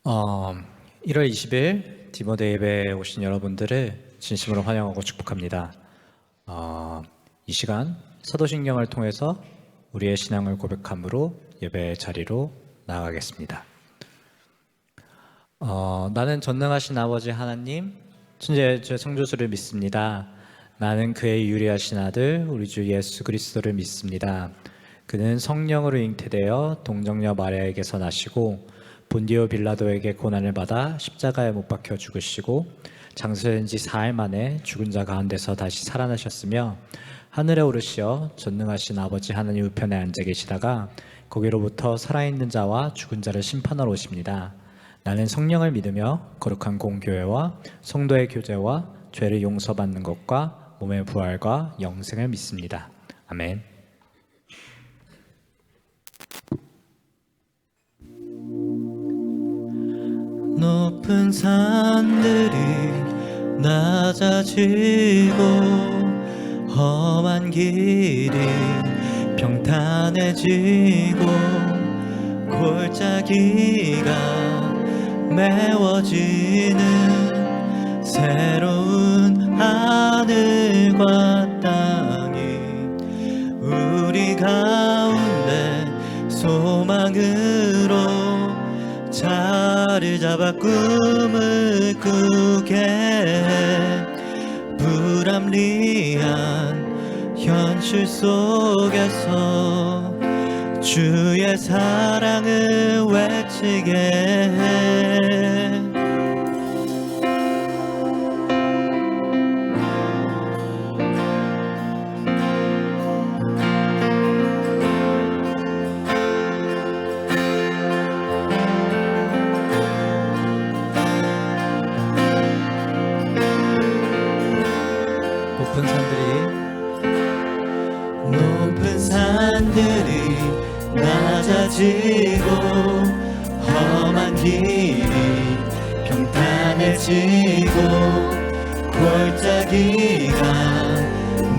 어, 1월 20일 디모데 예배에 오신 여러분들을 진심으로 환영하고 축복합니다. 이 시간 사도신경을 통해서 우리의 신앙을 고백함으로 예배의 자리로 나아가겠습니다. 나는 전능하신 아버지 하나님, 천지의 창조주를 믿습니다. 나는 그의 유리하신 아들 우리 주 예수 그리스도를 믿습니다. 그는 성령으로 잉태되어 동정녀 마리아에게서 나시고 본디오 빌라도에게 고난을 받아 십자가에 못 박혀 죽으시고 장사된 지 4일 만에 죽은 자 가운데서 다시 살아나셨으며 하늘에 오르시어 전능하신 아버지 하나님 우편에 앉아 계시다가 거기로부터 살아있는 자와 죽은 자를 심판하러 오십니다. 나는 성령을 믿으며 거룩한 공교회와 성도의 교제와 죄를 용서받는 것과 몸의 부활과 영생을 믿습니다. 아멘. 높은 산들이 낮아지고 험한 길이 평탄해지고 골짜기가 메워지는 새로운 하늘과 땅이 우리 가운데 소망으로 자리 잡아 꿈을 꾸게 해. 불합리한 현실 속에서 주의 사랑을 외치게 해. 높은 산들이 낮아지고 험한 길이 평탄해지고 골짜기가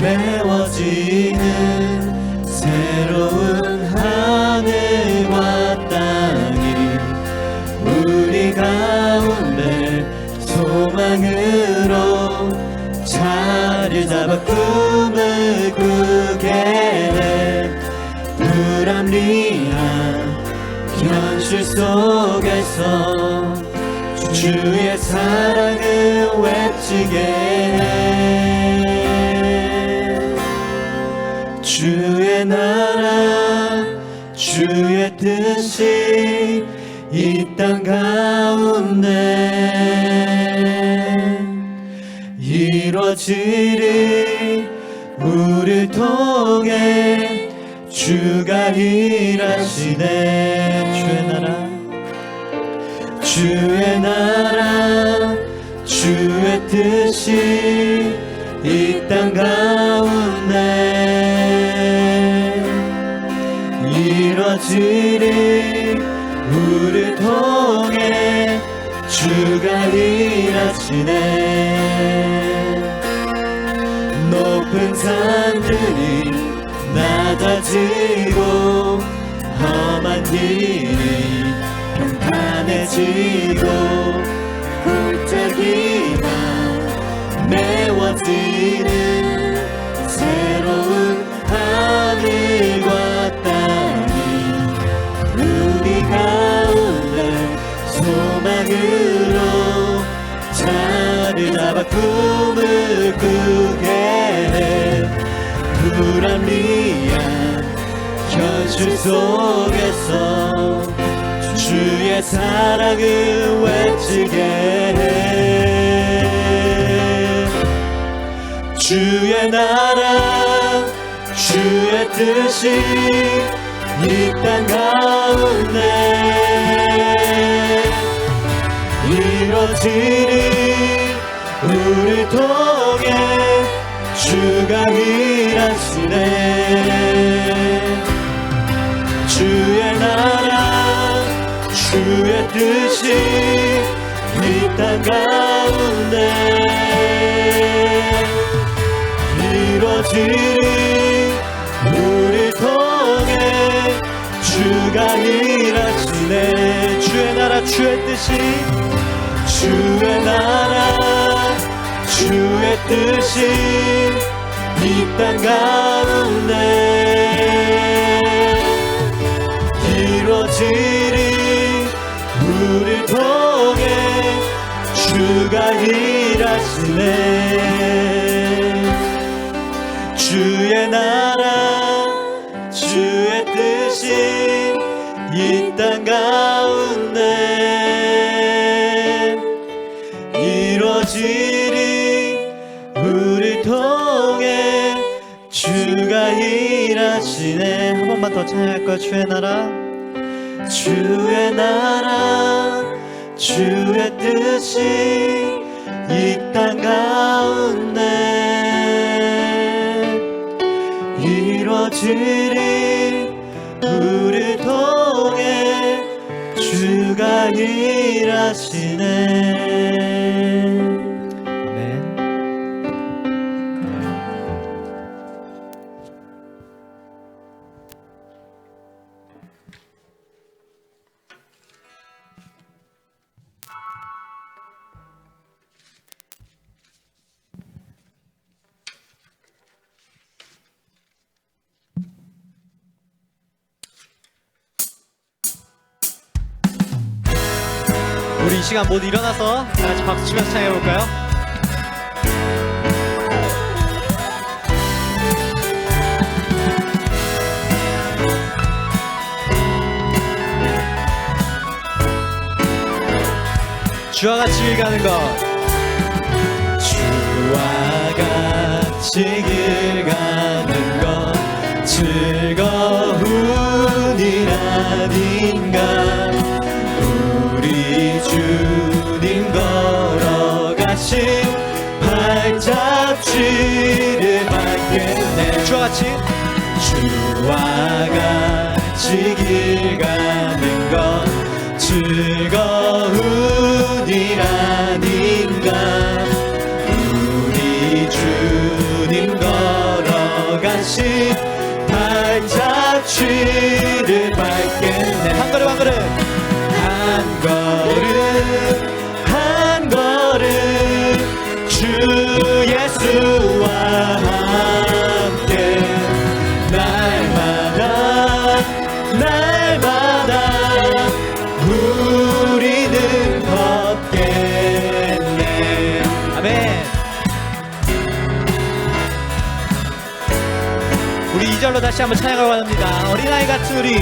메워지는 새로운 하늘과 땅이 우리 가운데 소망으로 자리 잡아 꿈을 꾸게 해. 불합리한 현실 속에서 주의 사랑을 외치게 해. 주의 나라 주의 뜻이 이 땅 가운데 이루어지리. 우리를 통해 주가 일하시네. 주의 나라 주의 뜻이 이 땅 가운데 이루어지리. 우리를 통해 주가 일하시네. 높은 산들이 낮아지고 험한 길이 평탄해지고 골짜기가 메워지는 새로운 하늘과 땅이 우리 가운데 소망으로 자리 잡아 꿈을 꾸게 해. 불합리한 현실 속에서 주의 사랑을 외치게 해. 주의 나라 주의 뜻이 이 땅 가운데 이루어지리. 우리 통해 주가 일하시네. 주의 나라 주의 뜻이 이 땅 가운데 이루어지리. 우리 통해 주가 일하시네. 주의 나라 나라 주의 뜻이 주의 나라 주의 뜻이 이 땅 가운데 이루어지리 우리 통해 주가 일하시네 주의 나라 주의 뜻이 이 땅 가운데 이루어지리 우리 통해 주가 일하시네 한 번만 더 찬양할까요? 주의 나라 주의 나라 주의 뜻이 이 땅 가운데 이루어지리 우리 통해 주가 일하시네 아멘. 우리 이 시간 모두 일어나서 다같이 박수 치면서 찬양해볼까요? 주와 같이 길 가는 것 주와 같이 길 가는 것 즐거운 일 아닌가 우리 주님 걸어가신 발자취를 밟겠네 주와 같이 길 가는 것 즐거운 일 아닌가 우리 주님 걸어가신 발자취를 밟겠네 한 걸음 한 걸음 한 걸음 한 걸음 주 예수와 함께 날마다 우리는 걷겠네 아멘. 우리 2절로 다시 한번 찬양을 원합니다. 어린아이 같은 우리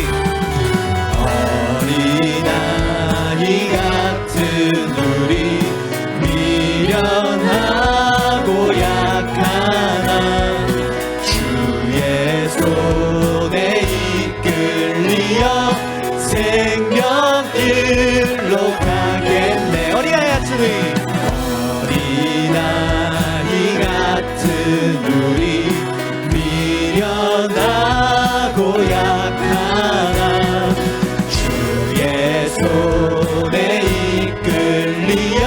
어린아이 같은 우리 미련하고 약하나 주의 손에 이끌리어 생명길로 가겠네 어린아이 같은 우리 미련하고 약하나 주의 손에 이끌리어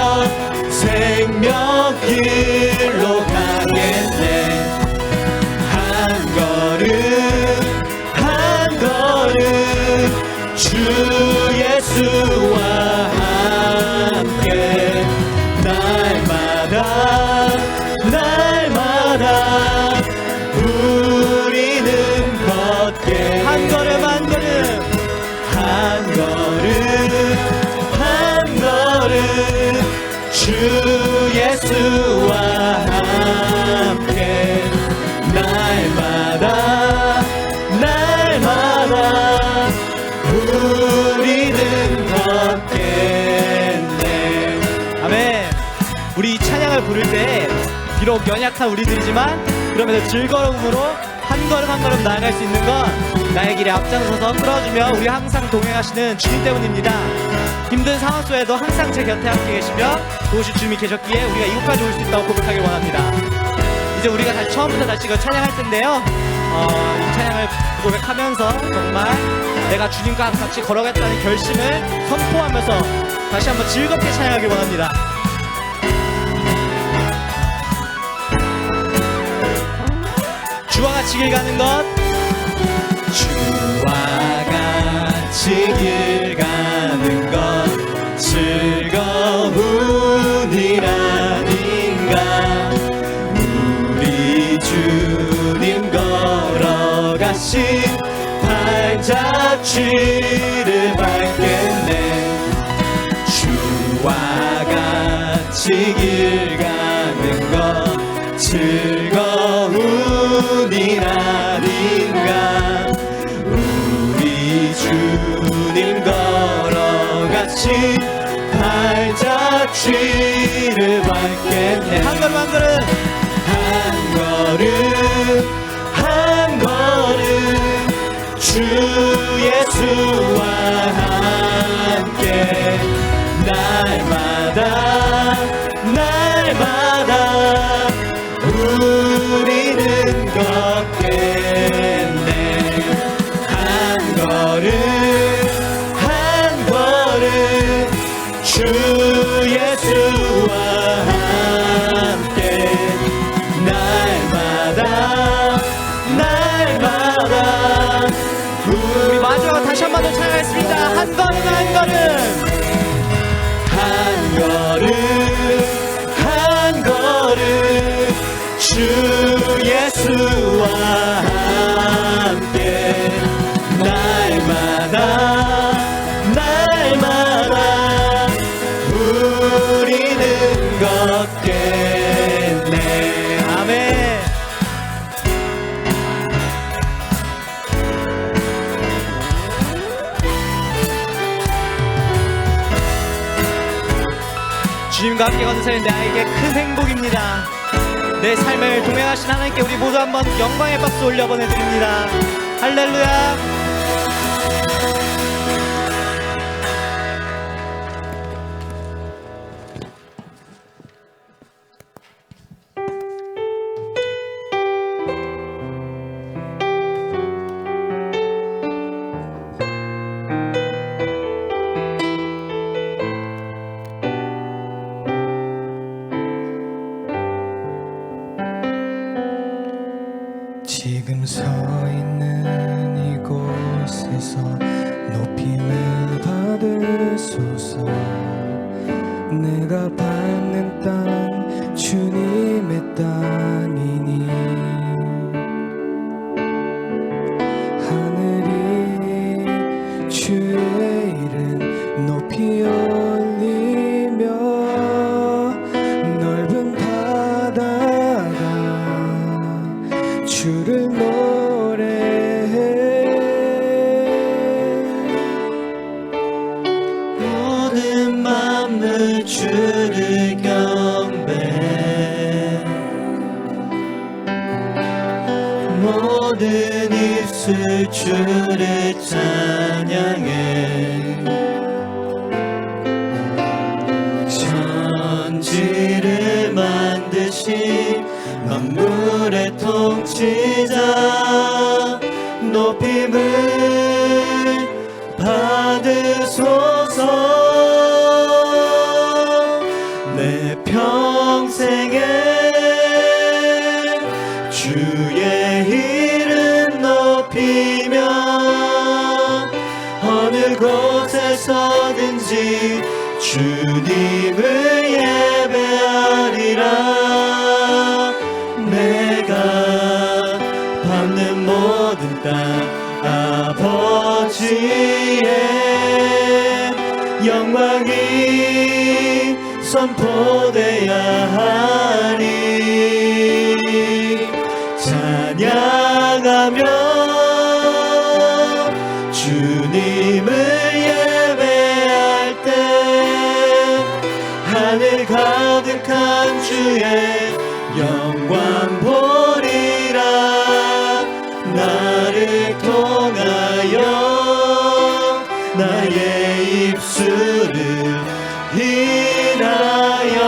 생명길로 가겠네 한 걸음 주 예수와 함께 날마다 우리는 걷게 한 걸음 주 예수와 함께 날마다 우리는 걷겠네 아멘. 우리 이 찬양을 부를 때 비록 연약한 우리들이지만 그러면서 즐거움으로 한 걸음 한 걸음 나아갈 수 있는 건 나의 길에 앞장서서 끌어주며 우리 항상 동행하시는 주님 때문입니다. 힘든 상황 속에도 항상 제 곁에 함께 계시며 도우실 주님이 계셨기에 우리가 이곳까지 올 수 있다고 고백하길 원합니다. 이제 우리가 다시 처음부터 다시 이거 찬양할 텐데요. 이 찬양을 고백하면서 정말 내가 주님과 같이 걸어가겠다는 결심을 선포하면서 다시 한번 즐겁게 찬양하길 원합니다. 주와 같이 길 가는 것 주와 같이 길 가는 것 가신 발자취를 밟겠네. 주와 같이 길 가는 것 즐거운 일 아닌가. 우리 주님 걸어가신 발자취를 밟겠네. 한 걸음 한 걸음 한 걸음 한 걸음 주 예수와 함께 날마다 날마다 우리는 걷겠네. 한 걸음 한 걸음 주 예수와 함께 날마다 날마다. 우리 마지막으로 다시 한 번 더 찬양하겠습니다. 한 걸음 한 걸음 한 걸음 한 걸음 주 예수와 함께 날마다 날마다 우리는 걷겠네. 아멘. 주님과 함께 걷는 삶이 나에게 큰 행복입니다. 내 삶을 동행하신 하나님께 우리 모두 한번 영광의 박수 올려 보내드립니다. 할렐루야. 지금 서 있는 이곳에서 높임을 받으소서. 내가 밟는 땅 주님의 땅이니 하늘이 주의 이름 높이 올리며 넓은 바다가 주를 노래해. 모든 맘을 주를 경배해. 모든 입술 주를 찬양해. 천지를 만드신 만물의 통치자 높임을 받으소서. 내 평생에 주의 이름 높이며 어느 곳에서든지 주님을 예배하리라. 내가 밟는 모든 땅 아버지의 영광이 선포되야 하리. 찬양하며 주님을 예배할 때 하늘 가득한 주의 영광 보리라. 나를 통하여 나의 입술을 인하여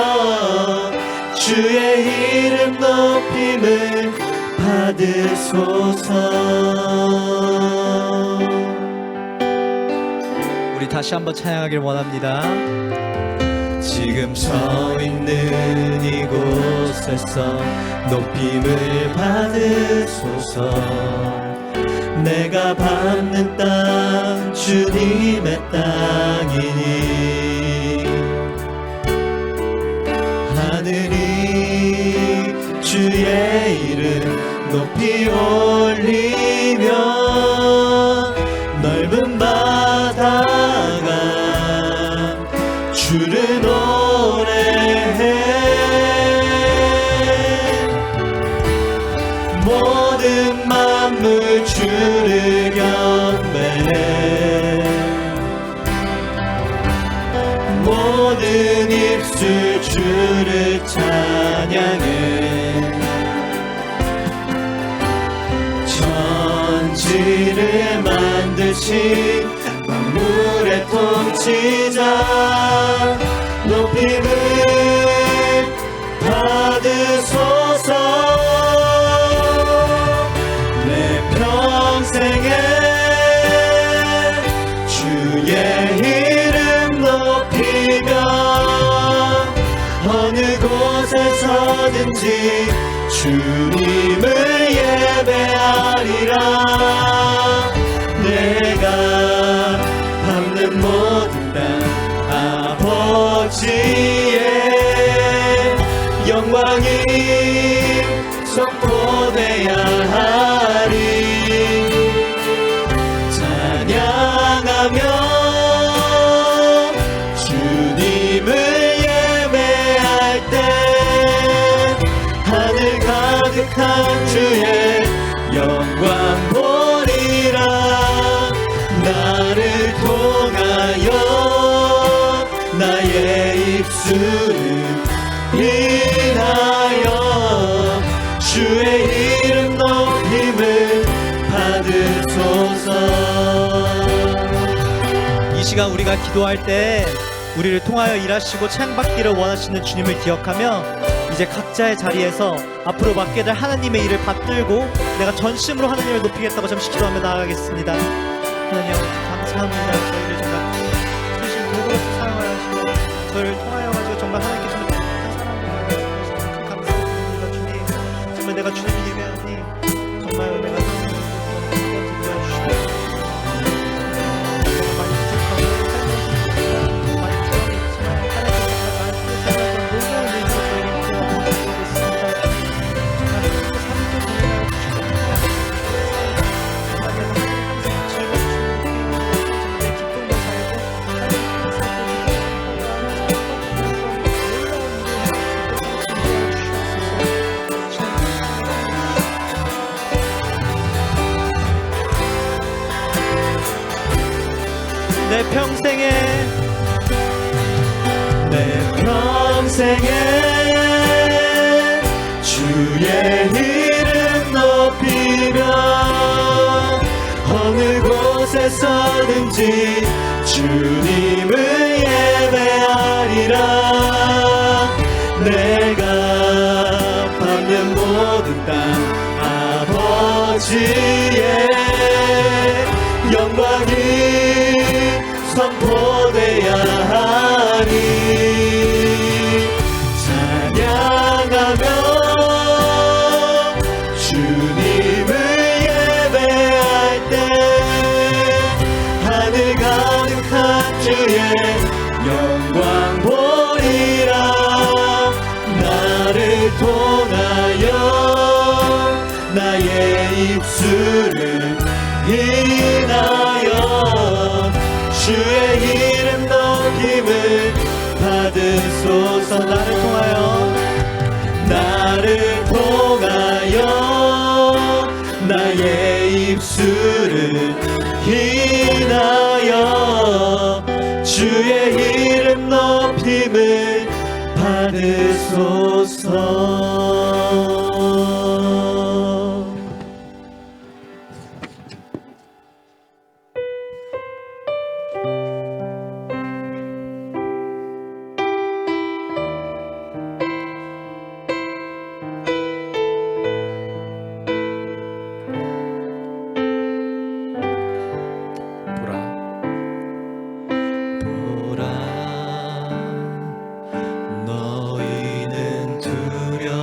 주의 이름 높임을 받으소서. 우리 다시 한번 찬양하길 원합니다. 지금 서 있는 이곳에서 높임을 받으소서. 내가 밟는 땅 주님의 땅이니 하늘이 주의 이름 높이 올리며 넓은 바다가 주를 노래해 모든 만물 주를 경배해 모든 입술 주를 찬양해 천지를 만드신 만물의 통치자 높임을 받으소서 내 평생에 주의 이름 높이며 어느 곳에서든지 주님을 예배하리라 내가 밟는 모든 땅 아버지의 영광이 선포되야 하리 찬양하며 주님을 예배할 때 하늘 가득한 주의 영광 보리라 나를 통하여 나의 입술을 인하여 주의 이름 높임을 받으소서 이 시간 우리가 기도할 때 우리를 통하여 일하시고 창받기를 원하시는 주님을 기억하며 이제 각자의 자리에서 앞으로 맡게 될 하나님의 일을 받들고 내가 전심으로 하나님을 높이겠다고 잠시 기도하며 나아가겠습니다. 하나님 감사합니다. 저희를 정말 주신 도구로서 사용하시고 저희를 통하여 가지고 정말 하나님께 정말 큰 사랑을 보여주셔서 큰 감사를 드립니다. 주님 정말 내가 주님을 예배하니 정말 내가 하나님을 드려 주시고 많이 부족하고 많이 부족했지만 하나님께서 나를 통해서 놀라운 일으로 저희를 기억하고 있습니다. 정말 하나님의 사랑을 보여주시고 내 평생에 주의 이름 높이며 어느 곳에서든지 주님을 예배하리라 내가 밟는 모든 땅 아버지의 영광이 선포되야 하니 찬양하며 주님을 예배할 때 하늘 가득한 주의 영광 보리라 나를 통하여 나의 입술을 인하여 주의 이름 높임을 받으소서 나를 통하여 나의 입술을 인하여 주의 이름 높임을 받으소서 보라 너희는 두려워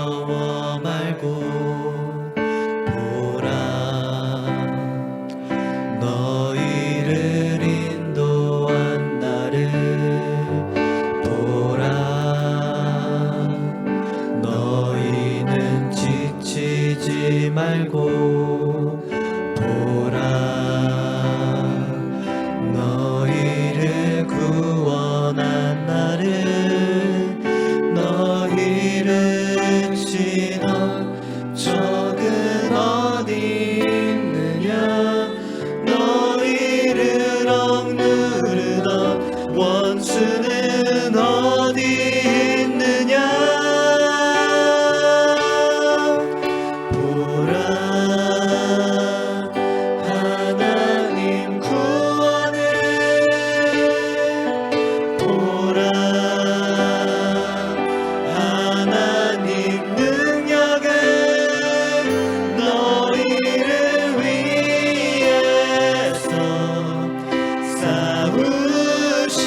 보라 너희를 구원한 나를 너희를 치던 적은 어디 있느냐 너희를 억누르던 원수는 어디 있느냐 보라 하나님 구원을 보라 하나님 능력을 너희를 위해서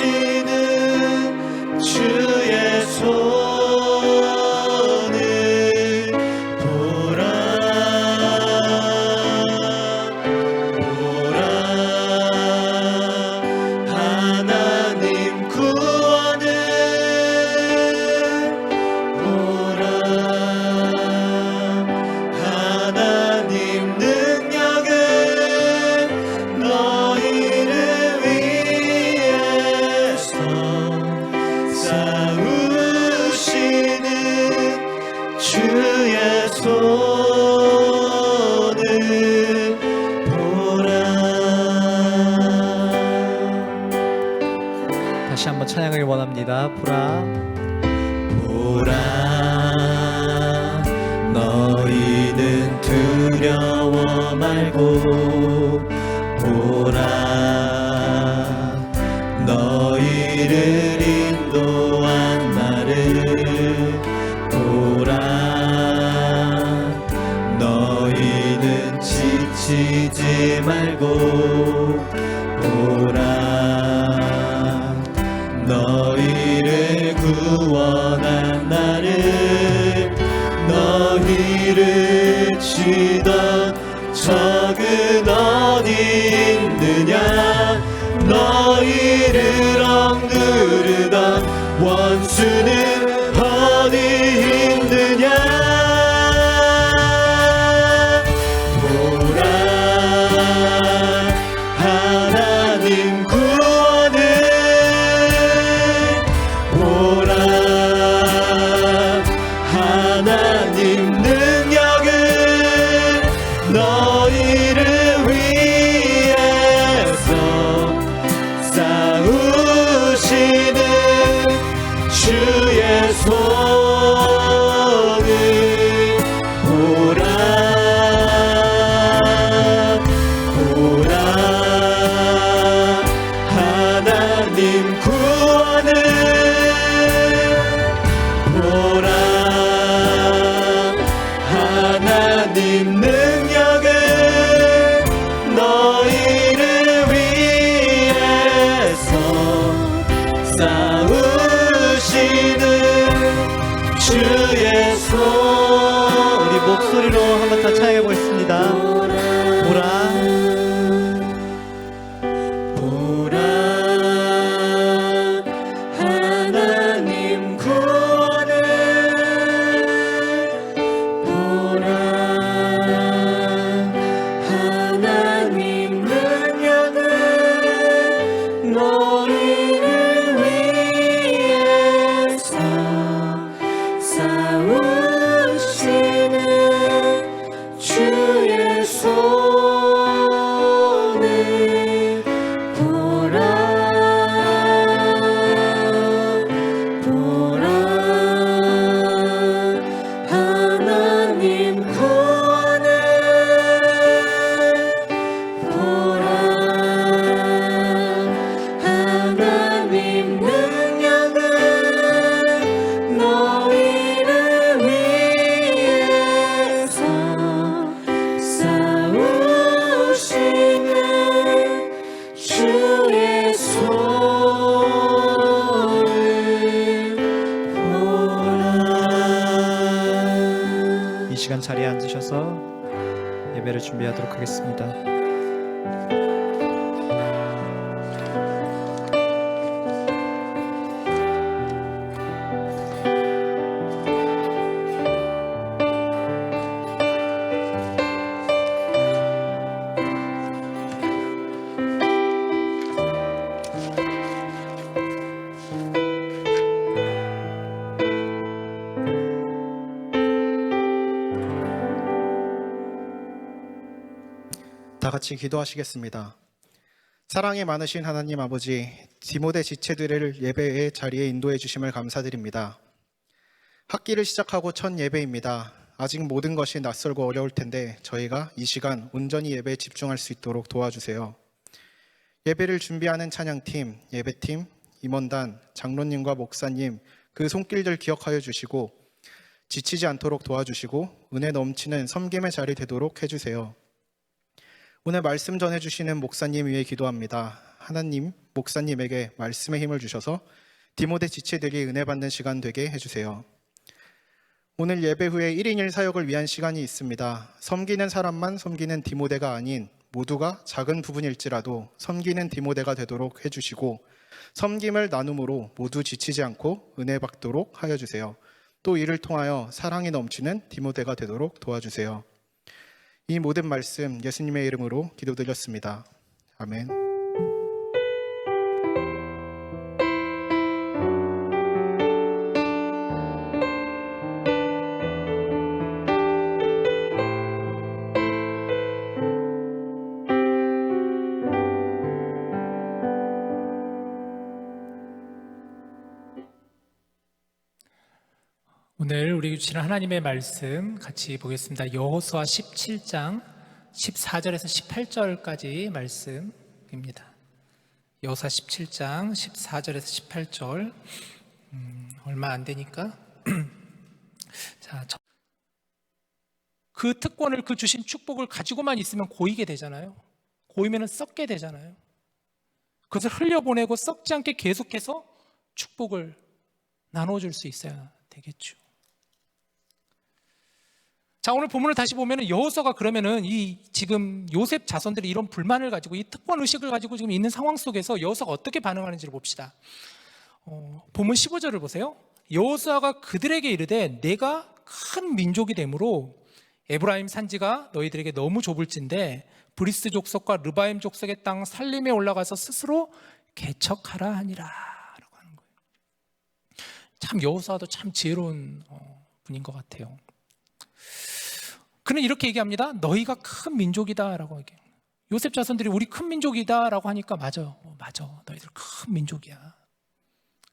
싸우시는 주의 손을 보라 보라 하나님 구원을 보라 하나님 능력을 너희를 위해서 싸우시는 주의 손을 보라 다시 한번 찬양을 원합니다. 보라 보라 너희는 두려워 말고 보라 너희를 인도한 나를 보라 너희는 지치지 말고 보라 너희를 구원한 나를 너희를 치던 적은 어디 있느냐 너희를 억누르던 원수는 어디 있느냐 보라 하나님 구원을 보라 하나님 능력을 너희를 위해서 싸우시는 주의 손을 보라 보라 하나님 구원을 보라 하나님 능력을 너희를 위해서 싸우시는 주의 손 우리 목소리로 한번 다 찬양해 보겠습니다. 보라 보라 하나님 구원을 보라 하나님 능력을 너희를 위해서 싸우시는 주의 손을 보라 보라 하나님 구원을 보라 하나님 능력을 너희를 위해서 싸우시는 주의 손을 보라 이 시간 자리에 앉으셔서 예배를 준비하도록 하겠습니다. 다 같이 기도하시겠습니다. 사랑이 많으신 하나님 아버지, 디모데 지체들을 예배의 자리에 인도해 주심을 감사드립니다. 학기를 시작하고 첫 예배입니다. 아직 모든 것이 낯설고 어려울 텐데 저희가 이 시간 온전히 예배에 집중할 수 있도록 도와주세요. 예배를 준비하는 찬양팀, 예배팀, 임원단, 장로님과 목사님, 그 손길들 기억하여 주시고 지치지 않도록 도와주시고 은혜 넘치는 섬김의 자리 되도록 해주세요. 오늘 말씀 전해주시는 목사님 위해 기도합니다. 하나님, 목사님에게 말씀의 힘을 주셔서 디모데 지체들이 은혜 받는 시간 되게 해주세요. 오늘 예배 후에 1인 1사역을 위한 시간이 있습니다. 섬기는 사람만 섬기는 디모데가 아닌 모두가 작은 부분일지라도 섬기는 디모데가 되도록 해주시고 섬김을 나눔으로 모두 지치지 않고 은혜 받도록 하여 주세요. 또 이를 통하여 사랑이 넘치는 디모데가 되도록 도와주세요. 이 모든 말씀 예수님의 이름으로 기도드렸습니다. 아멘. 오늘 우리 주시는 하나님의 말씀 같이 보겠습니다. 여호수아 17장 14절에서 18절까지 말씀입니다. 여호수아 17장 14절에서 18절 얼마 안 되니까 자, 그 특권을 그 주신 축복을 가지고만 있으면 고이게 되잖아요. 고이면 썩게 되잖아요. 그것을 흘려보내고 썩지 않게 계속해서 축복을 나눠줄 수 있어야 되겠죠. 자, 오늘 본문을 다시 보면은 여호수아가 그러면은 이 지금 요셉 자손들이 이런 불만을 가지고 이 특권 의식을 가지고 지금 있는 상황 속에서 여호수아가 어떻게 반응하는지를 봅시다. 본문 15절을 보세요. 여호수아가 그들에게 이르되 내가 큰 민족이 되므로 에브라임 산지가 너희들에게 너무 좁을진데 브리스 족속과 르바임 족속의 땅 살림에 올라가서 스스로 개척하라 하니라 라고 하는 거예요. 참 여호수아도 참 지혜로운 분인 것 같아요. 그는 이렇게 얘기합니다. 너희가 큰 민족이다라고 얘기해요. 요셉 자손들이 우리 큰 민족이다라고 하니까 맞아. 너희들 큰 민족이야.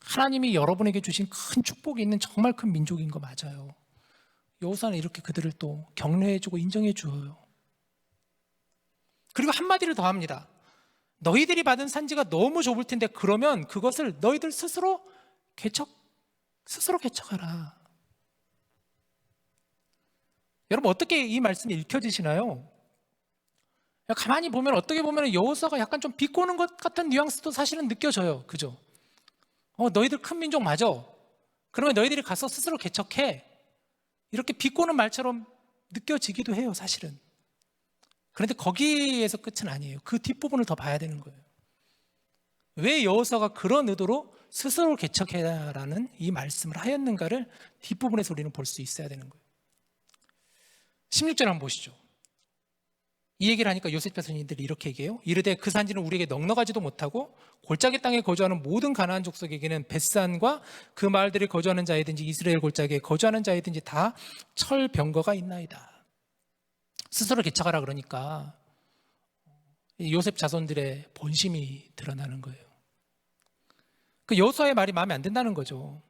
하나님이 여러분에게 주신 큰 축복이 있는 정말 큰 민족인 거 맞아요. 여호수아는 이렇게 그들을 또 격려해주고 인정해줘요. 그리고 한마디를 더 합니다. 너희들이 받은 산지가 너무 좁을 텐데 그러면 그것을 너희들 스스로 개척하라. 여러분 어떻게 이 말씀이 읽혀지시나요? 가만히 보면 어떻게 보면 여호수아가 약간 좀 비꼬는 것 같은 뉘앙스도 사실은 느껴져요. 그죠? 너희들 큰 민족 맞아. 그러면 너희들이 가서 스스로 개척해. 이렇게 비꼬는 말처럼 느껴지기도 해요, 사실은. 그런데 거기에서 끝은 아니에요. 그 뒷부분을 더 봐야 되는 거예요. 왜 여호수아가 그런 의도로 스스로 개척해라라는 이 말씀을 하였는가를 뒷부분에서 우리는 볼 수 있어야 되는 거예요. 16절 한번 보시죠. 이 얘기를 하니까 요셉 자손들이 이렇게 얘기해요. 이르되 그 산지는 우리에게 넉넉하지도 못하고 골짜기 땅에 거주하는 모든 가나안 족속에게는 벳산과 그 마을들에 거주하는 자이든지 이스라엘 골짜기에 거주하는 자이든지 다 철병거가 있나이다. 스스로 개척하라 그러니까 요셉 자손들의 본심이 드러나는 거예요. 그 여호수아의 말이 마음에 안 든다는 거죠.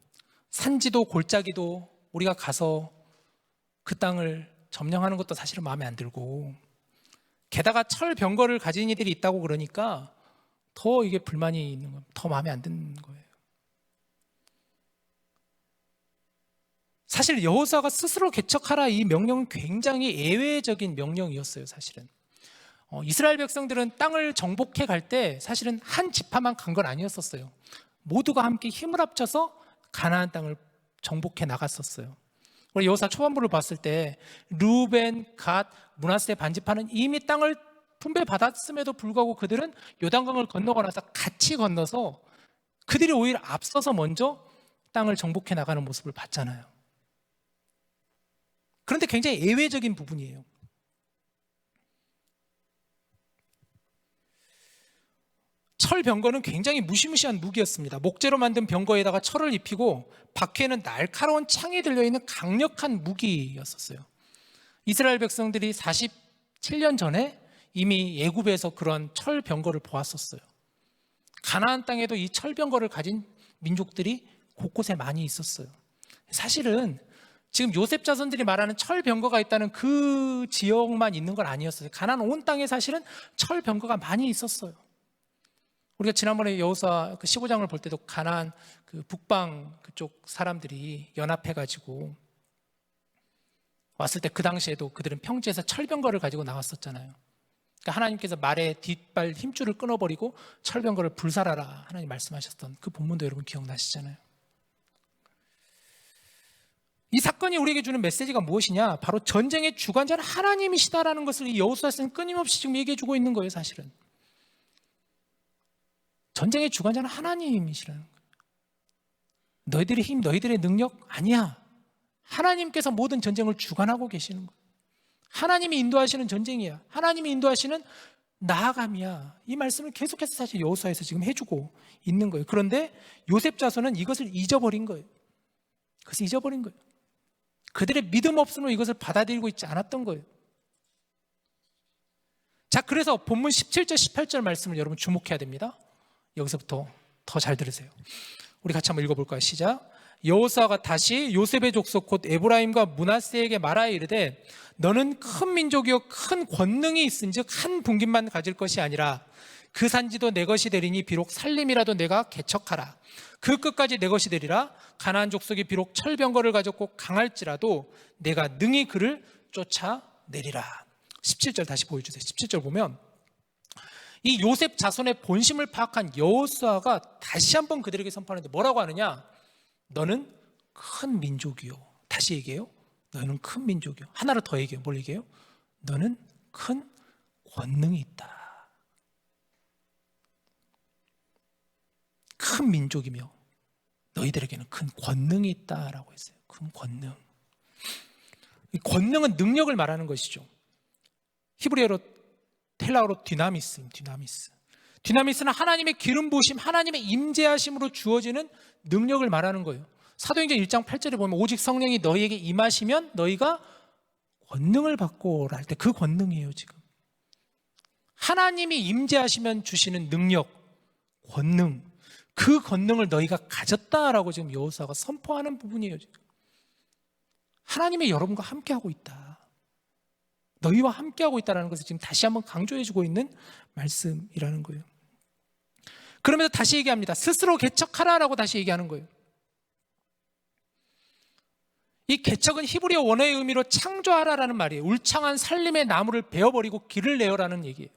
산지도 골짜기도 우리가 가서 그 땅을 점령하는 것도 사실은 마음에 안 들고 게다가 철병거를 가진 이들이 있다고 그러니까 더 이게 불만이 있는 거예요. 더 마음에 안 드는 거예요. 사실 여호수아가 스스로 개척하라 이 명령은 굉장히 예외적인 명령이었어요. 사실은 이스라엘 백성들은 땅을 정복해 갈 때 사실은 한 지파만 간 건 아니었었어요. 모두가 함께 힘을 합쳐서 가나안 땅을 정복해 나갔었어요. 우리 여호수아 초반부를 봤을 때 르우벤, 갓, 므낫세 반지파는 이미 땅을 분배받았음에도 불구하고 그들은 요단강을 건너고 나서 같이 건너서 그들이 오히려 앞서서 먼저 땅을 정복해 나가는 모습을 봤잖아요. 그런데 굉장히 예외적인 부분이에요. 철 병거는 굉장히 무시무시한 무기였습니다. 목재로 만든 병거에다가 철을 입히고 바퀴에는 날카로운 창이 들려있는 강력한 무기였었어요. 이스라엘 백성들이 47년 전에 이미 애굽에서 그런 철병거를 보았었어요. 가나안 땅에도 이 철병거를 가진 민족들이 곳곳에 많이 있었어요. 사실은 지금 요셉 자손들이 말하는 철병거가 있다는 그 지역만 있는 건 아니었어요. 가나안 온 땅에 사실은 철병거가 많이 있었어요. 우리가 지난번에 여호수아 그 15장을 볼 때도 가나안 그 북방 그쪽 사람들이 연합해가지고 왔을 때 그 당시에도 그들은 평지에서 철병거를 가지고 나왔었잖아요. 그러니까 하나님께서 말의 뒷발 힘줄을 끊어버리고 철병거를 불살하라 하나님 말씀하셨던 그 본문도 여러분 기억나시잖아요. 이 사건이 우리에게 주는 메시지가 무엇이냐? 바로 전쟁의 주관자는 하나님이시다라는 것을 이 여호수아서는 끊임없이 지금 얘기해주고 있는 거예요. 사실은 전쟁의 주관자는 하나님이시라는 거예요. 너희들의 힘, 너희들의 능력 아니야. 하나님께서 모든 전쟁을 주관하고 계시는 거예요. 하나님이 인도하시는 전쟁이야. 하나님이 인도하시는 나아감이야. 이 말씀을 계속해서 사실 여호수아에서 지금 해주고 있는 거예요. 그런데 요셉 자손은 이것을 잊어버린 거예요. 그것을 잊어버린 거예요. 그들의 믿음 없음으로 이것을 받아들이고 있지 않았던 거예요. 자, 그래서 본문 17절, 18절 말씀을 여러분 주목해야 됩니다. 여기서부터 더 잘 들으세요. 우리 같이 한번 읽어볼까요? 시작. 여호수아가 다시 요셉의 족속 곧 에브라임과 므낫세에게 말하여 이르되 너는 큰 민족이요 큰 권능이 있은즉 한 분깃만 가질 것이 아니라 그 산지도 내 것이 되리니 비록 살림이라도 내가 개척하라. 그 끝까지 내 것이 되리라. 가나안 족속이 비록 철병거를 가졌고 강할지라도 내가 능히 그를 쫓아내리라. 17절 다시 보여주세요. 17절 보면 이 요셉 자손의 본심을 파악한 여호수아가 다시 한번 그들에게 선포하는데 뭐라고 하느냐? 너는 큰 민족이요. 다시 얘기해요. 너는 큰 민족이요. 하나를 더 얘기해요. 뭘 얘기해요? 너는 큰 권능이 있다. 큰 민족이며 너희들에게는 큰 권능이 있다라고 했어요. 큰 권능. 이 권능은 능력을 말하는 것이죠. 히브리어로 텔라어로 디나미스입니다. 디나미스. 디나미스는 하나님의 기름 부으심, 하나님의 임재하심으로 주어지는 능력을 말하는 거예요. 사도행전 1장 8절에 보면 오직 성령이 너희에게 임하시면 너희가 권능을 받고 할 때 그 권능이에요. 지금 하나님이 임재하시면 주시는 능력, 권능, 그 권능을 너희가 가졌다라고 지금 여호수아가 선포하는 부분이에요. 지금 하나님이 여러분과 함께하고 있다. 너희와 함께하고 있다는 것을 지금 다시 한번 강조해주고 있는 말씀이라는 거예요. 그러면서 다시 얘기합니다. 스스로 개척하라라고 다시 얘기하는 거예요. 이 개척은 히브리어 원어의 의미로 창조하라라는 말이에요. 울창한 살림의 나무를 베어버리고 길을 내어라는 얘기예요.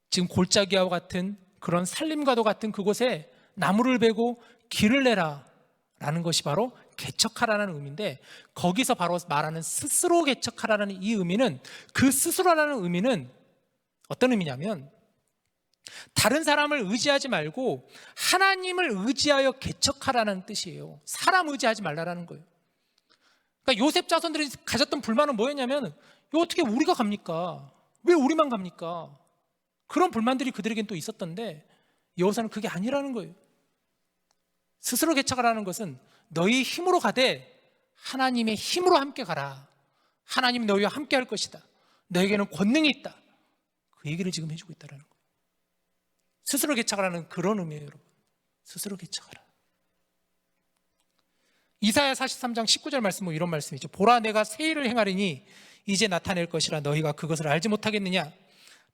지금 골짜기와 같은 그런 살림과도 같은 그곳에 나무를 베고 길을 내라라는 것이 바로 개척하라는 의미인데, 거기서 바로 말하는 스스로 개척하라는 이 의미는, 그 스스로라는 의미는 어떤 의미냐면 다른 사람을 의지하지 말고 하나님을 의지하여 개척하라는 뜻이에요. 사람 의지하지 말라라는 거예요. 그러니까 요셉 자손들이 가졌던 불만은 뭐였냐면, 이거 어떻게 우리가 갑니까? 왜 우리만 갑니까? 그런 불만들이 그들에겐 또 있었던데 여호수아는 그게 아니라는 거예요. 스스로 개척하라는 것은 너희 힘으로 가되 하나님의 힘으로 함께 가라. 하나님이 너희와 함께 할 것이다. 너에게는 권능이 있다. 그 얘기를 지금 해주고 있다는 거예요. 스스로 개척하라는 그런 의미예요, 여러분. 스스로 개척하라. 이사야 43장 19절 말씀은 이런 말씀이죠. 보라, 내가 새 일을 행하리니 이제 나타낼 것이라 너희가 그것을 알지 못하겠느냐?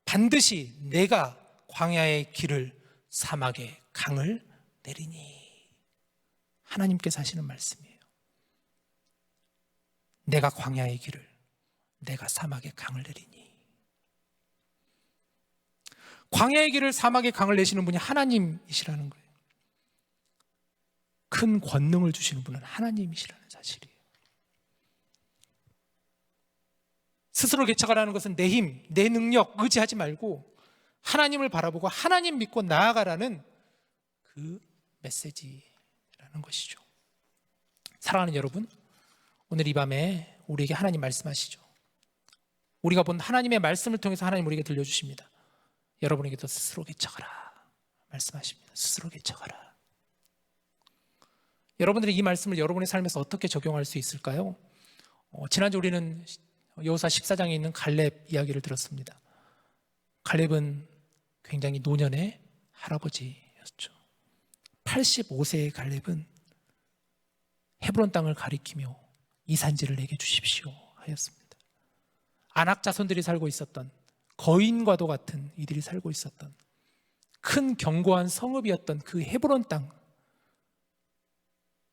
반드시 내가 광야의 길을, 사막의 강을 내리니. 하나님께서 하시는 말씀이에요. 내가 광야의 길을, 내가 사막의 강을 내리니. 광야의 길을, 사막의 강을 내시는 분이 하나님이시라는 거예요. 큰 권능을 주시는 분은 하나님이시라는 사실이에요. 스스로 개척하라는 것은 내 힘, 내 능력 의지하지 말고 하나님을 바라보고 하나님 믿고 나아가라는 그 메시지라는 것이죠. 사랑하는 여러분, 오늘 이 밤에 우리에게 하나님 말씀하시죠. 우리가 본 하나님의 말씀을 통해서 하나님 우리에게 들려주십니다. 여러분에게도 스스로 개척하라 말씀하십니다. 스스로 개척하라. 여러분들이 이 말씀을 여러분의 삶에서 어떻게 적용할 수 있을까요? 지난주 우리는 여호수아 14장에 있는 갈렙 이야기를 들었습니다. 갈렙은 굉장히 노년의 할아버지였죠. 85세의 갈렙은 헤브론 땅을 가리키며 이 산지를 내게 주십시오 하였습니다. 아낙 자손들이 살고 있었던, 거인과도 같은 이들이 살고 있었던 큰 견고한 성읍이었던 그 헤브론 땅,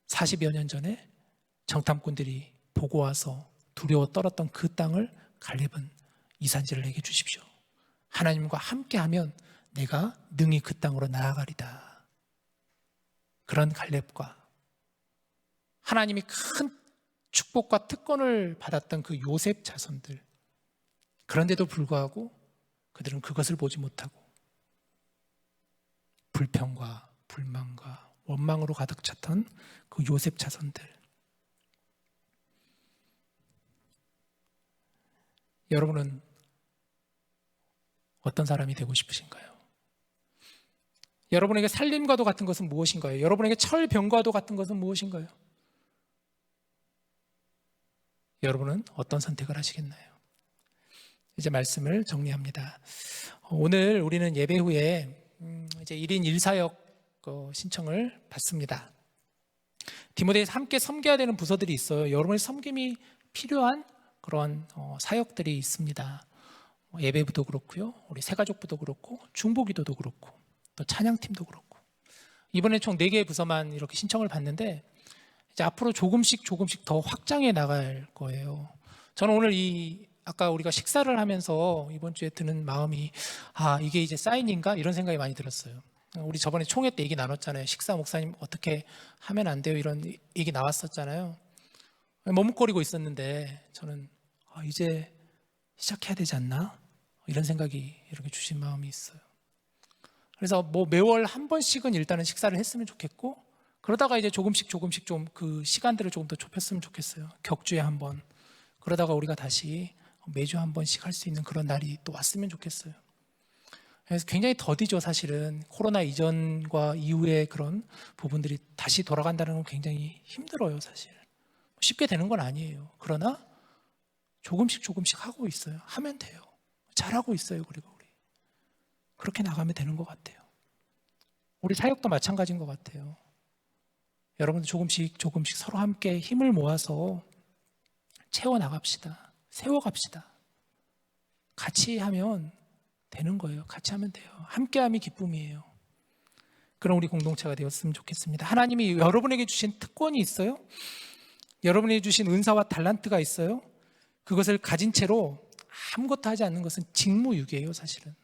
40여 년 전에 정탐꾼들이 보고 와서 두려워 떨었던 그 땅을 갈렙은 이 산지를 내게 주십시오. 하나님과 함께하면 내가 능히 그 땅으로 나아가리다. 그런 갈렙과 하나님이 큰 축복과 특권을 받았던 그 요셉 자손들, 그런데도 불구하고 그들은 그것을 보지 못하고 불평과 불만과 원망으로 가득 찼던 그 요셉 자손들. 여러분은 어떤 사람이 되고 싶으신가요? 여러분에게 살림과도 같은 것은 무엇인가요? 여러분에게 철병과도 같은 것은 무엇인가요? 여러분은 어떤 선택을 하시겠나요? 이제 말씀을 정리합니다. 오늘 우리는 예배 후에 이제 1인 1사역 신청을 받습니다. 디모데에서 함께 섬겨야 되는 부서들이 있어요. 여러분의 섬김이 필요한 그런 사역들이 있습니다. 예배부도 그렇고요, 우리 새가족부도 그렇고, 중보기도도 그렇고, 또 찬양팀도 그렇고. 이번에 총 4개의 부서만 이렇게 신청을 받는데 이제 앞으로 조금씩 더 확장해 나갈 거예요. 저는 오늘 아까 우리가 식사를 하면서 이번 주에 드는 마음이, 이게 이제 사인인가? 이런 생각이 많이 들었어요. 우리 저번에 총회 때 얘기 나눴잖아요. 식사 목사님 어떻게 하면 안 돼요? 이런 얘기 나왔었잖아요. 머뭇거리고 있었는데 저는 이제 시작해야 되지 않나? 이런 생각이 이렇게 주신 마음이 있어요. 그래서 매월 한 번씩은 일단은 식사를 했으면 좋겠고, 그러다가 이제 조금씩 좀 그 시간들을 조금 더 좁혔으면 좋겠어요. 격주에 한 번. 그러다가 우리가 다시 매주 한 번씩 할 수 있는 그런 날이 또 왔으면 좋겠어요. 그래서 굉장히 더디죠, 사실은. 코로나 이전과 이후의 그런 부분들이 다시 돌아간다는 건 굉장히 힘들어요, 사실. 쉽게 되는 건 아니에요. 그러나 조금씩 하고 있어요. 하면 돼요. 잘하고 있어요. 그리고 우리 그렇게 나가면 되는 것 같아요. 우리 사역도 마찬가지인 것 같아요. 여러분들 조금씩 서로 함께 힘을 모아서 채워나갑시다. 세워갑시다. 같이 하면 되는 거예요. 같이 하면 돼요. 함께함이 기쁨이에요. 그런 우리 공동체가 되었으면 좋겠습니다. 하나님이 여러분에게 주신 특권이 있어요. 여러분에게 주신 은사와 달란트가 있어요. 그것을 가진 채로 아무것도 하지 않는 것은 직무유기예요, 사실은.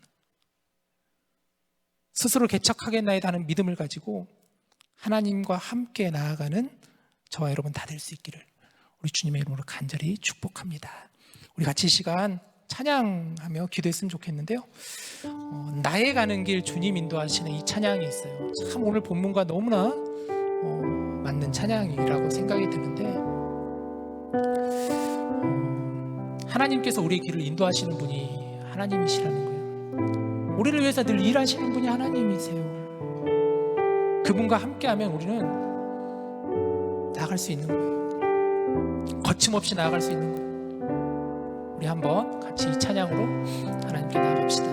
스스로 개척하겠나이다 하는 믿음을 가지고 하나님과 함께 나아가는 저와 여러분 다 될 수 있기를 우리 주님의 이름으로 간절히 축복합니다. 우리 같이 이 시간 찬양하며 기도했으면 좋겠는데요. 나의 가는 길 주님 인도하시는 이 찬양이 있어요. 참 오늘 본문과 너무나 맞는 찬양이라고 생각이 드는데, 하나님께서 우리의 길을 인도하시는 분이 하나님이시라는 거예요. 우리를 위해서 늘 일하시는 분이 하나님이세요. 그분과 함께하면 우리는 나아갈 수 있는 거예요. 거침없이 나아갈 수 있는 거예요. 우리 한번 같이 이 찬양으로 하나님께 나아갑시다.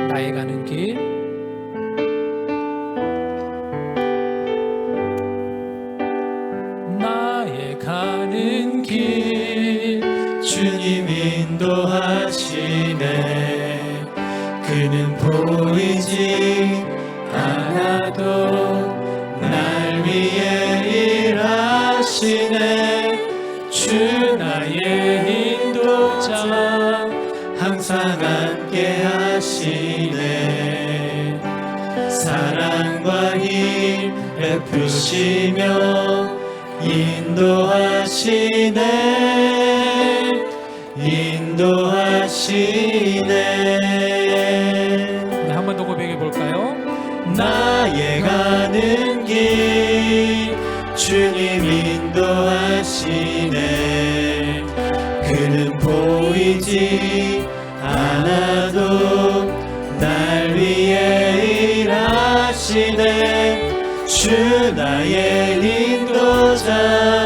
나의 가는 길, 나의 가는 길 주님 인도하시네. 그는 보이지 않아도 날 위해 일하시네. 주 나의 인도자 항상 함께 하시네. 사랑과 힘 베푸시며 인도하시네. 네, 한 번 더 고백해 볼까요? 나의 가는 길 주님 인도하시네. 그는 보이지 않아도 날 위해 일하시네. 주 나의 인도자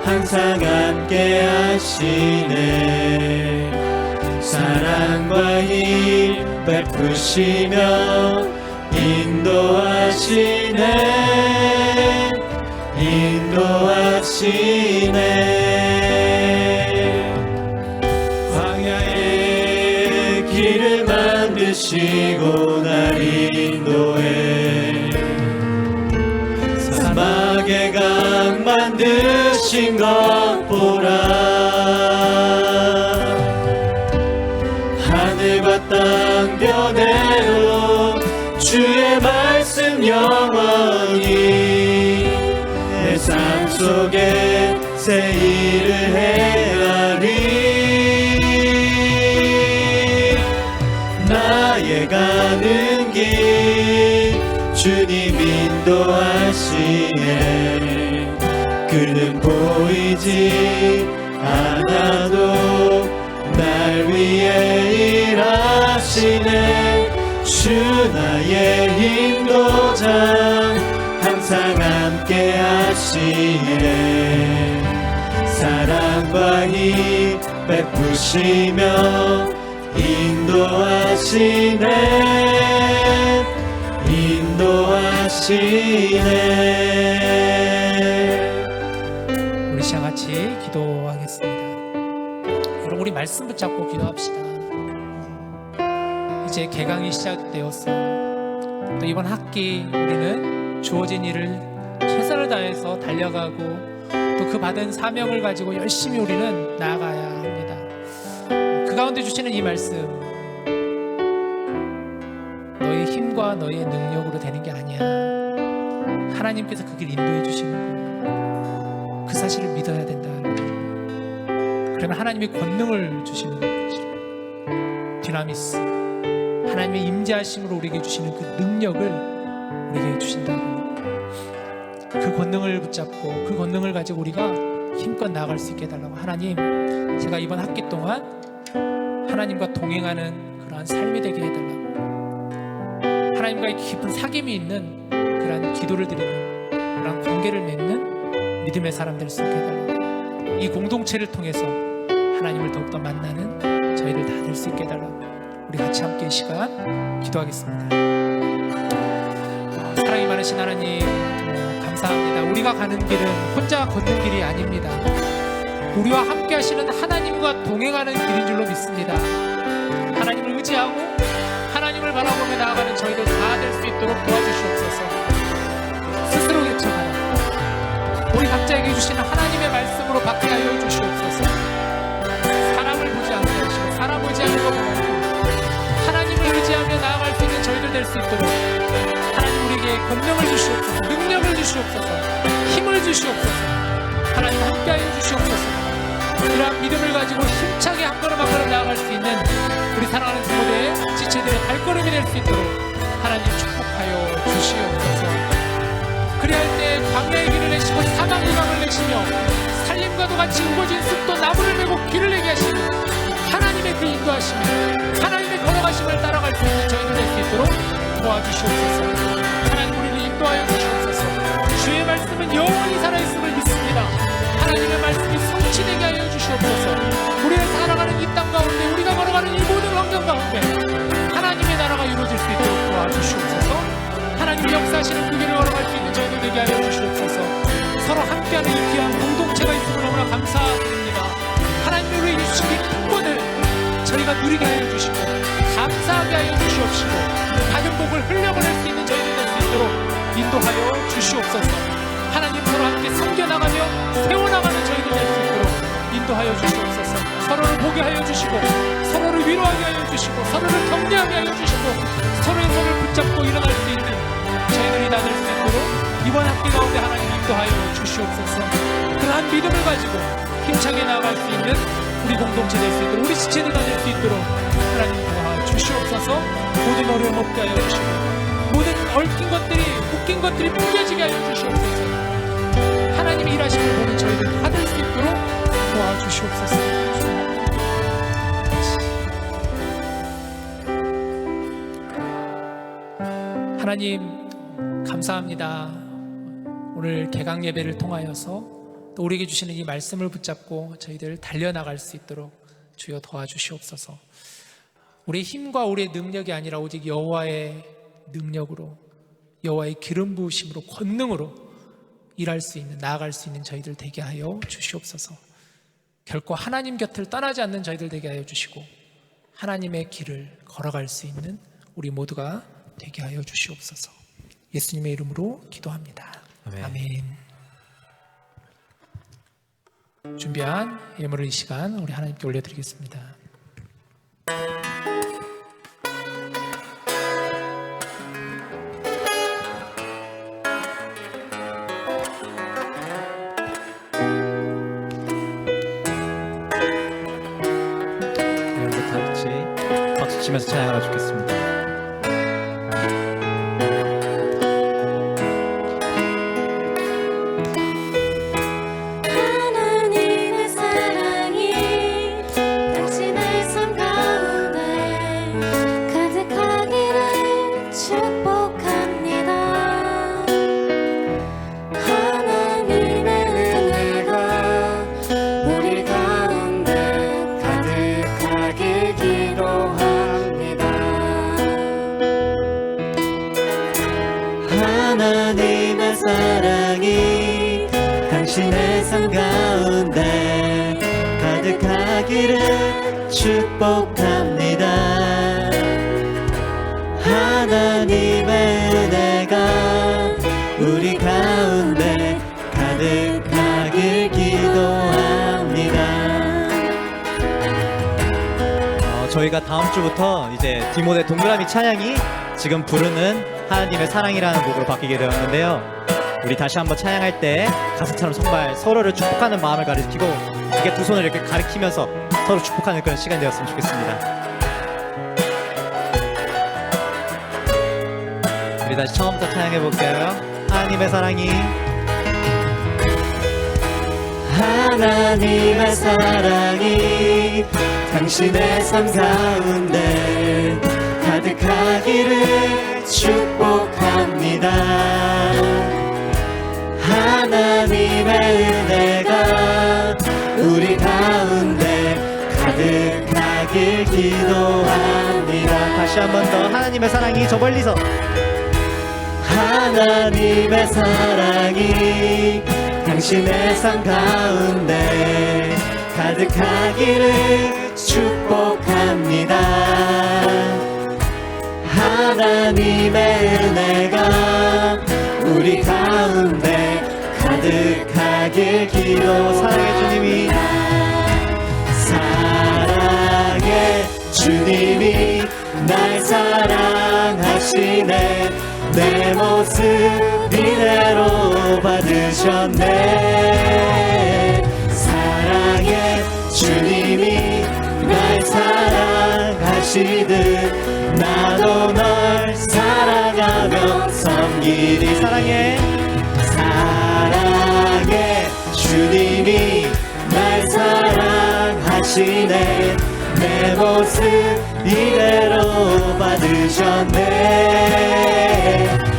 항상 함께 하시네. 사랑과 힘 베푸시며 인도하시네 광야의 길을 만드시고 날 인도해 사막의 강 만드신 것 보라 하늘과 땅 변해도 주의 말씀 영원히 내 삶 속에 새 일을 행하리 나의 가는 길 주님 인도하시네 그는 보이지 않아도 날 위해 일하시네 주 나의 인도자 항상 함께 하시네 사랑과 힘 베푸시며 인도하시네 우리 시간 같이 기도하겠습니다. 여러분 우리 말씀 붙잡고 기도합시다. 이제 개강이 시작되었어요. 또 이번 학기 우리는 주어진 일을 최선을 다해서 달려가고 또 그 받은 사명을 가지고 열심히 우리는 나아가야 합니다. 그 가운데 주시는 이 말씀 너의 힘과 너의 능력으로 되는 게 아니야. 하나님께서 그 길 인도해 주시는 거예요. 그 사실을 믿어야 된다는 거예요. 그러면 하나님이 권능을 주시는 것이죠. 디나미스 하나님의 임재하심으로 우리에게 주시는 그 능력을 우리에게 주신다고 그 권능을 붙잡고 그 권능을 가지고 우리가 힘껏 나아갈 수 있게 해달라고 하나님 제가 이번 학기 동안 하나님과 동행하는 그러한 삶이 되게 해달라고 하나님과의 깊은 사귐이 있는 그러한 기도를 드리는 그러한 관계를 맺는 믿음의 사람 될 수 있게 해달라고 이 공동체를 통해서 하나님을 더욱더 만나는 저희들 다 될 수 있게 해달라고 우리 같이 함께 이 시간 기도하겠습니다. 사랑이 많으신 하나님 감사합니다. 우리가 가는 길은 혼자 걷는 길이 아닙니다. 우리와 함께 하시는 하나님과 동행하는 길인 줄로 믿습니다. 하나님을 의지하고 하나님을 바라보며 나아가는 저희들 다 될 수 있도록 도와주시옵소서. 스스로 개척하라 우리 각자에게 주시는 하나님의 말씀으로 받게 하여 주시옵소서. 사람을 보지 않게 하시고 사람 의지하는 것 말고 하나님을 의지하며 나아갈 수 있는 저희들 될 수 있도록 하나님 우리에게 권능을 주시옵소서. 능력을 주시옵소서. 힘을 주시옵소서. 하나님 함께하여 주시옵소서. 이러한 믿음을 가지고 힘차게 한 걸음 한 걸음 나아갈 수 있는 우리 사랑하는 부모들의 지체들의 발걸음이 될 수 있도록 하나님 축복하여 주시옵소서. 그리할 때 광야의 길을 내시고 사막의 강을 내시며 살림과도 같이 우거진 숲도 나무를 메고 길을 내게 하시는 하나님의 그 인도하심을 하나님의 걸어가심을 따라갈 수 있는 저희들 될 수 있도록 도와주시옵소서. 하나님 우리를 인도하여 주시옵소서. 주의 말씀은 영원히 살아있음을 믿습니다. 하나님의 말씀이 성취되게 하여 주시옵소서. 우리가 살아가는 이 땅 가운데 우리가 걸어가는 이 모든 환경 가운데 하나님의 나라가 이루어질 수 있도록 도와주시옵소서. 하나님의 역사하시는 그 길을 걸어갈 수 있는 저희들 되게 하여 주시옵소서. 서로 함께하는 이 귀한 공동체가 있음을 너무나 감사드립니다. 하나님이 우리에게 주신 이 특권을 저희가 누리게 하여 주시고 감사하게 하여 주시옵시고 받은 복을 흘려보낼 수 있는 저희들 될 수 있도록 인도하여 주시옵소서. 하나님 서로 함께 섬겨나가며 세워나가는 저희들 될 수 있도록 인도하여 주시옵소서. 서로를 보게 하여 주시고 서로를 위로하게 하여 주시고 서로를 격려하게 하여 주시고 서로의 손을 붙잡고 일어날 수 있는 저희들이 다 될 수 있도록 이번 학기 가운데 하나님 인도하여 주시옵소서. 그러한 믿음을 가지고 힘차게 나아갈 수 있는 우리 공동체 될 수 있도록 우리 지체들 다 될 수 있도록 하나님 도와주시옵소서. 모든 어려움 없게 하여 주시고 모든 얽힌 것들이 묶인 것들이 풀려지게 하여 주시옵소서. 하나님의 일하심을 보는 저희들 다 될 수 있도록 도와주시옵소서. 하나님 감사합니다. 오늘 개강 예배를 통하여서 또 우리에게 주시는 이 말씀을 붙잡고 저희들 달려나갈 수 있도록 주여 도와주시옵소서. 우리의 힘과 우리의 능력이 아니라 오직 여호와의 능력으로, 여호와의 기름 부으심으로, 권능으로 일할 수 있는, 나아갈 수 있는 저희들 되게 하여 주시옵소서. 결코 하나님 곁을 떠나지 않는 저희들 되게 하여 주시고 하나님의 길을 걸어갈 수 있는 우리 모두가 되게 하여 주시옵소서. 예수님의 이름으로 기도합니다. 아멘. 준비한 예물을 이 시간 우리 하나님께 올려드리겠습니다. 여러분들 다 같이 박수 치면서 찬양하라 좋겠습니다. 하나님의 사랑이 당신의 삶 가운데 가득하기를 축복합니다. 하나님의 은혜가 우리 가운데 가득하길 기도합니다. 하나님의 사랑이 당신의 삶 가운데 가득하기를 축복합니다. 하나님의 은혜가 우리 가운데 가득하길 기도합니다. 저희가 다음 주부터 이제 디모데 동그라미 찬양이 지금 부르는 하나님의 사랑이라는 곡으로 바뀌게 되었는데요. 우리 다시 한번 찬양할 때 가사처럼 정말 서로를 축복하는 마음을 가리키고 이게 두 손을 이렇게 가리키면서 서로 축복하는 그런 시간이 되었으면 좋겠습니다. 우리 다시 처음부터 찬양해 볼게요. 하나님의 사랑이 하나님의 사랑이 당신의 삶 가운데 가득하기를 축복합니다. 하나님의 은혜가 우리 가운데 가득하길 기도합니다. 다시 한 번 더 하나님의 사랑이 저 멀리서 하나님의 사랑이 당신의 삶 가운데 가득하기를 축복합니다. 하나님의 은혜가 우리 가운데 가득하길 기도. 사랑의 주님이 사랑의 주님이 날 사랑하시네. 내 모습 이대로 받으셨네. 사랑의 주님이 날 사랑하시듯 나도 널 사랑하며 섬기리. 사랑의 주님이 날 사랑하시네. 내 모습 이대로 받으셨네.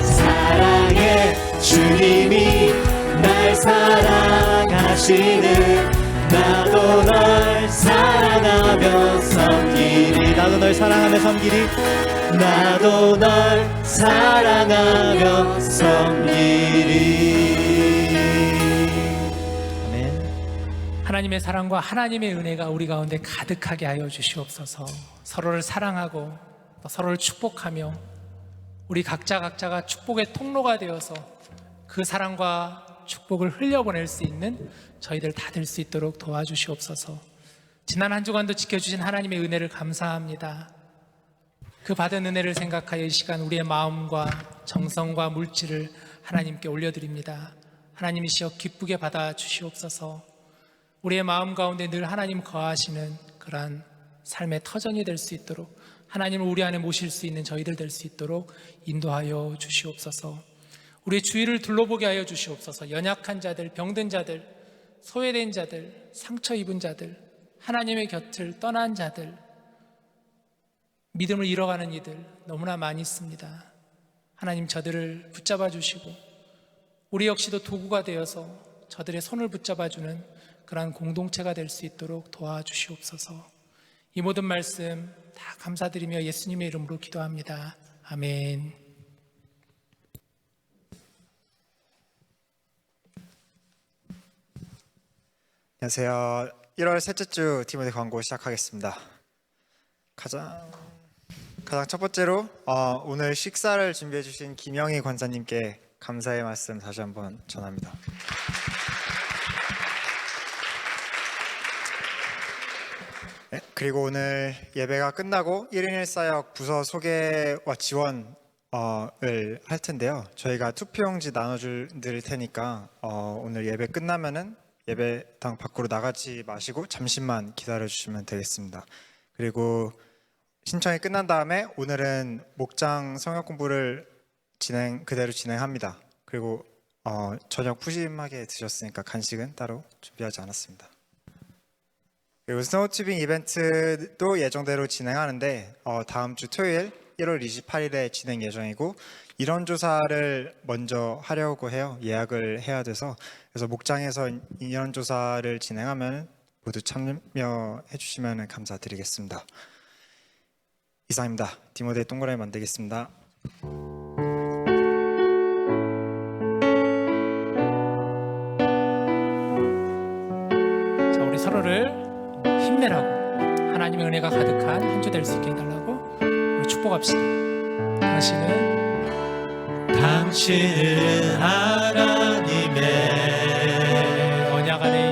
사랑의 주님이 날 사랑하시는 나도 널 사랑하며 섬기리. 나도 널 사랑하며 섬기리. 나도 널 사랑하며 섬기리. 하나님의 사랑과 하나님의 은혜가 우리 가운데 가득하게 하여 주시옵소서. 서로를 사랑하고 또 서로를 축복하며 우리 각자가 축복의 통로가 되어서 그 사랑과 축복을 흘려보낼 수 있는 저희들 다 될 수 있도록 도와주시옵소서. 지난 한 주간도 지켜주신 하나님의 은혜를 감사합니다. 그 받은 은혜를 생각하여 이 시간 우리의 마음과 정성과 물질을 하나님께 올려드립니다. 하나님이시여 기쁘게 받아주시옵소서. 우리의 마음 가운데 늘 하나님 거하시는 그러한 삶의 터전이 될 수 있도록, 하나님을 우리 안에 모실 수 있는 저희들 될 수 있도록 인도하여 주시옵소서. 우리의 주위를 둘러보게 하여 주시옵소서. 연약한 자들, 병든 자들, 소외된 자들, 상처 입은 자들, 하나님의 곁을 떠난 자들, 믿음을 잃어가는 이들 너무나 많이 있습니다. 하나님 저들을 붙잡아 주시고 우리 역시도 도구가 되어서 저들의 손을 붙잡아 주는 그러한 공동체가 될 수 있도록 도와주시옵소서. 이 모든 말씀 다 감사드리며 예수님의 이름으로 기도합니다. 아멘. 안녕하세요. 1월 셋째 주 디모데 광고 시작하겠습니다. 가장 첫 번째로 오늘 식사를 준비해 주신 김영희 권사님께 감사의 말씀 다시 한번 전합니다. 네, 그리고 오늘 예배가 끝나고 1인 1사역 부서 소개와 지원을 할 텐데요. 저희가 투표용지 나눠드릴 테니까 오늘 예배 끝나면은 예배당 밖으로 나가지 마시고 잠시만 기다려 주시면 되겠습니다. 그리고 신청이 끝난 다음에 오늘은 목장 성역 공부를 그대로 진행합니다. 그리고 저녁 푸짐하게 드셨으니까 간식은 따로 준비하지 않았습니다. 그리고 스노우튜빙 이벤트도 예정대로 진행하는데 다음 주 토요일 1월 28일에 진행 예정이고 인원조사를 먼저 하려고 해요. 예약을 해야 돼서. 그래서 목장에서 인원조사를 진행하면 모두 참여해 주시면 감사드리겠습니다. 이상입니다. 디모데 동그라미 만들겠습니다. 자, 우리 서로를 힘내라고 하나님의 은혜가 가득한 한 주 될 수 있게 해달라고 우리 축복합시다. 당신은 하나님의 언약 안에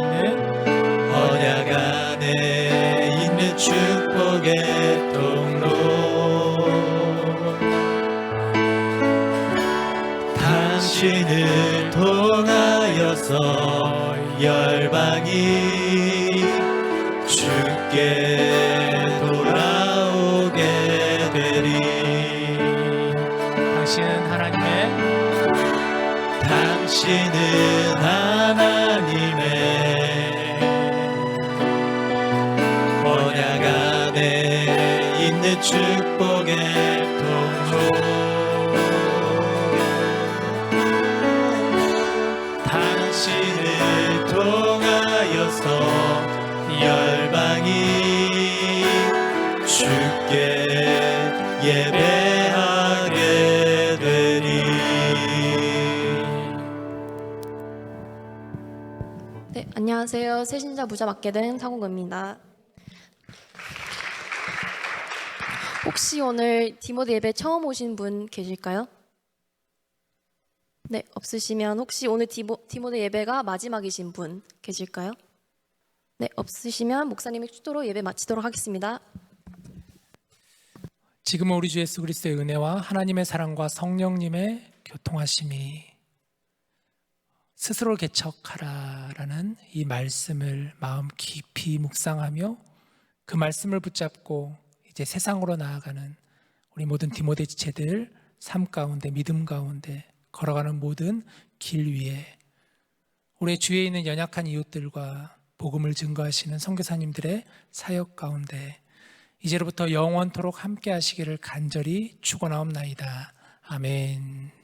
있는 축복의 통로. 당신을 통하여서 열방이 주께 돌아오게 되리. 당신은 하나님의 언약 안에 있는 축복의 통로. 당신을 통하여서 열방이 주께 예배하게 되리. 네, 안녕하세요. 새신자 부자 맡게 된 상욱입니다. 혹시 오늘 디모데 예배 처음 오신 분 계실까요? 네, 없으시면 혹시 오늘 디모데 예배가 마지막이신 분 계실까요? 네, 없으시면 목사님의 축도로 예배 마치도록 하겠습니다. 지금은 우리 주 예수 그리스도의 은혜와 하나님의 사랑과 성령님의 교통하심이 스스로 개척하라라는 이 말씀을 마음 깊이 묵상하며 그 말씀을 붙잡고 이제 세상으로 나아가는 우리 모든 디모데 지체들 삶 가운데 믿음 가운데 걸어가는 모든 길 위에 우리 주위에 있는 연약한 이웃들과 복음을 증거하시는 선교사님들의 사역 가운데 이제로부터 영원토록 함께 하시기를 간절히 축원하옵나이다. 아멘.